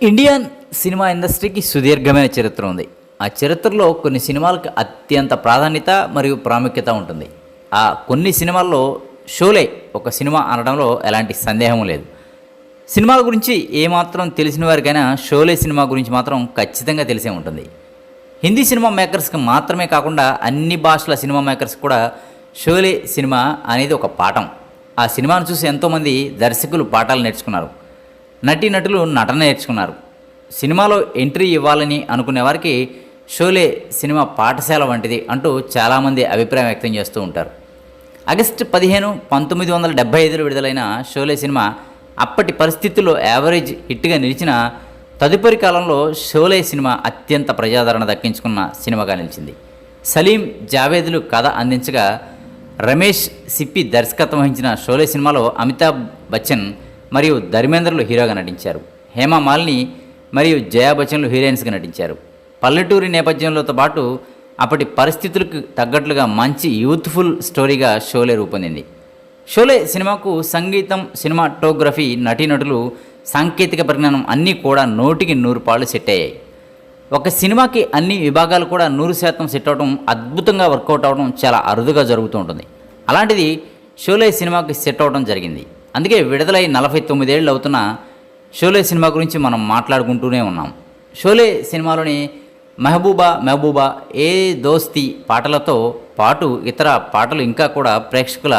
Indian cinema ఇండస్ట్రీకి సుదీర్ఘమైన చరిత్ర ఉంది. ఆ చరిత్రలో కొన్ని సినిమాలకు అత్యంత ప్రాధాన్యత మరియు ప్రాముఖ్యత ఉంటుంది. ఆ కొన్ని సినిమాల్లో షోలే ఒక సినిమా అనడంలో ఎలాంటి సందేహం లేదు. సినిమాల గురించి ఏమాత్రం తెలిసిన వారికైనా షోలే సినిమా గురించి మాత్రం ఖచ్చితంగా తెలిసే ఉంటుంది. హిందీ సినిమా మేకర్స్కి మాత్రమే కాకుండా అన్ని భాషల సినిమా మేకర్స్ కూడా షోలే సినిమా అనేది ఒక పాఠం. ఆ సినిమాను చూసి ఎంతోమంది దర్శకులు పాఠాలు నేర్చుకున్నారు, నటీనటులు నటన నేర్చుకున్నారు. సినిమాలో ఎంట్రీ ఇవ్వాలని అనుకునే వారికి షోలే సినిమా పాఠశాల వంటిది అంటూ చాలామంది అభిప్రాయం వ్యక్తం చేస్తూ ఉంటారు. ఆగస్టు 15, 1975లో విడుదలైన షోలే సినిమా అప్పటి పరిస్థితుల్లో యావరేజ్ హిట్గా నిలిచిన తదుపరి కాలంలో షోలే సినిమా అత్యంత ప్రజాదరణ దక్కించుకున్న సినిమాగా నిలిచింది. సలీం జావేదులు కథ అందించగా రమేష్ సిప్పి దర్శకత్వం వహించిన షోలే సినిమాలో అమితాబ్ బచ్చన్ మరియు ధర్మేంద్రలు హీరోగా నటించారు. హేమా మాలిని మరియు జయా బచ్చన్లు హీరోయిన్స్గా నటించారు. పల్లెటూరి నేపథ్యంలోతో పాటు అప్పటి పరిస్థితులకు తగ్గట్లుగా మంచి యూత్ఫుల్ స్టోరీగా షోలే రూపొందింది. షోలే సినిమాకు సంగీతం, సినిమాటోగ్రఫీ, నటీనటులు, సాంకేతిక పరిజ్ఞానం అన్నీ కూడా 100కి 100 సెట్ అయ్యాయి. ఒక సినిమాకి అన్ని విభాగాలు కూడా 100% సెట్ అవడం, అద్భుతంగా వర్కౌట్ అవడం చాలా అరుదుగా జరుగుతూ ఉంటుంది. అలాంటిది షోలే సినిమాకి సెట్ అవడం జరిగింది. అందుకే విడుదలై 49 ఏళ్ళు అవుతున్న షోలే సినిమా గురించి మనం మాట్లాడుకుంటూనే ఉన్నాం. షోలే సినిమాలోని మెహబూబా మెహబూబా, ఏ దోస్తి పాటలతో పాటు ఇతర పాటలు ఇంకా కూడా ప్రేక్షకుల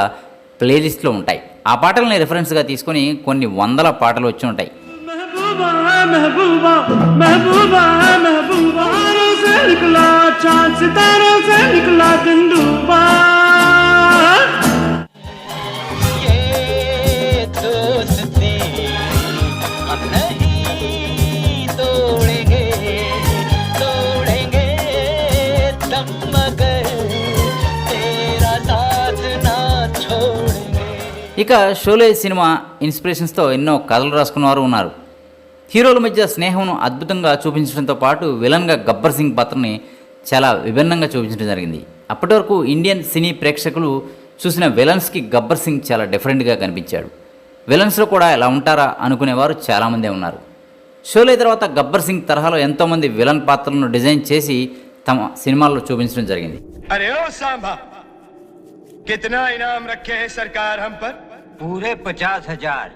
ప్లేలిస్ట్లో ఉంటాయి. ఆ పాటలని రిఫరెన్స్గా తీసుకొని కొన్ని వందల పాటలు వచ్చి ఉంటాయి. ఇక షోలే సినిమా ఇన్స్పిరేషన్స్తో ఎన్నో కథలు రాసుకున్న వారు ఉన్నారు. హీరోల మధ్య స్నేహంను అద్భుతంగా చూపించడంతో పాటు విలన్గా గబ్బర్ సింగ్ పాత్రని చాలా విభిన్నంగా చూపించడం జరిగింది. అప్పటి వరకు ఇండియన్ సినీ ప్రేక్షకులు చూసిన విలన్స్కి గబ్బర్ సింగ్ చాలా డిఫరెంట్గా కనిపించాడు. విలన్స్లో కూడా ఎలా ఉంటారా అనుకునేవారు చాలామందే ఉన్నారు. షోలే తర్వాత గబ్బర్ సింగ్ తరహాలో ఎంతోమంది విలన్ పాత్రలను డిజైన్ చేసి తమ సినిమాల్లో చూపించడం జరిగింది. कितना इनाम रखे है सरकार हम पर? पूरे 50,000।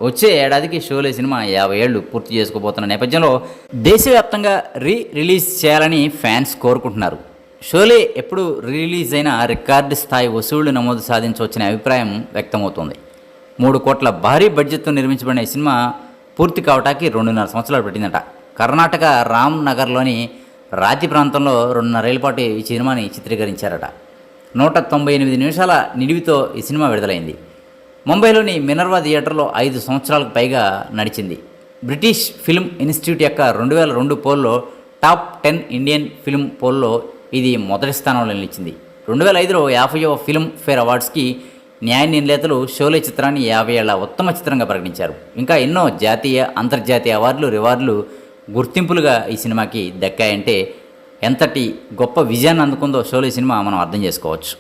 వచ్చే ఏడాదికి షోలే సినిమా 50 ఏళ్ళు పూర్తి చేసుకోబోతున్న నేపథ్యంలో దేశవ్యాప్తంగా రిలీజ్ చేయాలని ఫ్యాన్స్ కోరుకుంటున్నారు. షోలే ఎప్పుడు రిలీజ్ అయినా రికార్డు స్థాయి వసూళ్లు నమోదు సాధించవచ్చనే అభిప్రాయం వ్యక్తమవుతోంది. 3 కోట్ల భారీ బడ్జెట్తో నిర్మించబడిన ఈ సినిమా పూర్తి కావటానికి 2.5 సంవత్సరాలు పట్టిందట. కర్ణాటక రామ్ నగర్లోని రాతి ప్రాంతంలో 2.5 ఏళ్ల పాటు ఈ సినిమాని చిత్రీకరించారట. 198 నిమిషాల నిడివితో ఈ సినిమా విడుదలైంది. ముంబైలోని మినర్వా థియేటర్లో 5 సంవత్సరాలకు పైగా నడిచింది. బ్రిటిష్ ఫిల్మ్ ఇన్స్టిట్యూట్ యొక్క 2002 పోల్లో టాప్ 10 ఇండియన్ ఫిల్మ్ పోల్లో ఇది మొదటి స్థానంలో నిలిచింది. 2005లో 50వ ఫిల్మ్ ఫేర్ అవార్డ్స్కి న్యాయ నిర్ణేతలు షోలే చిత్రాన్ని 50 ఏళ్ల ఉత్తమ చిత్రంగా ప్రకటించారు. ఇంకా ఎన్నో జాతీయ, అంతర్జాతీయ రివార్డులు, గుర్తింపులుగా ఈ సినిమాకి దక్కాయంటే ఎంతటి గొప్ప విజయాన్ని అందుకుందో షోలే సినిమా మనం అర్థం చేసుకోవచ్చు.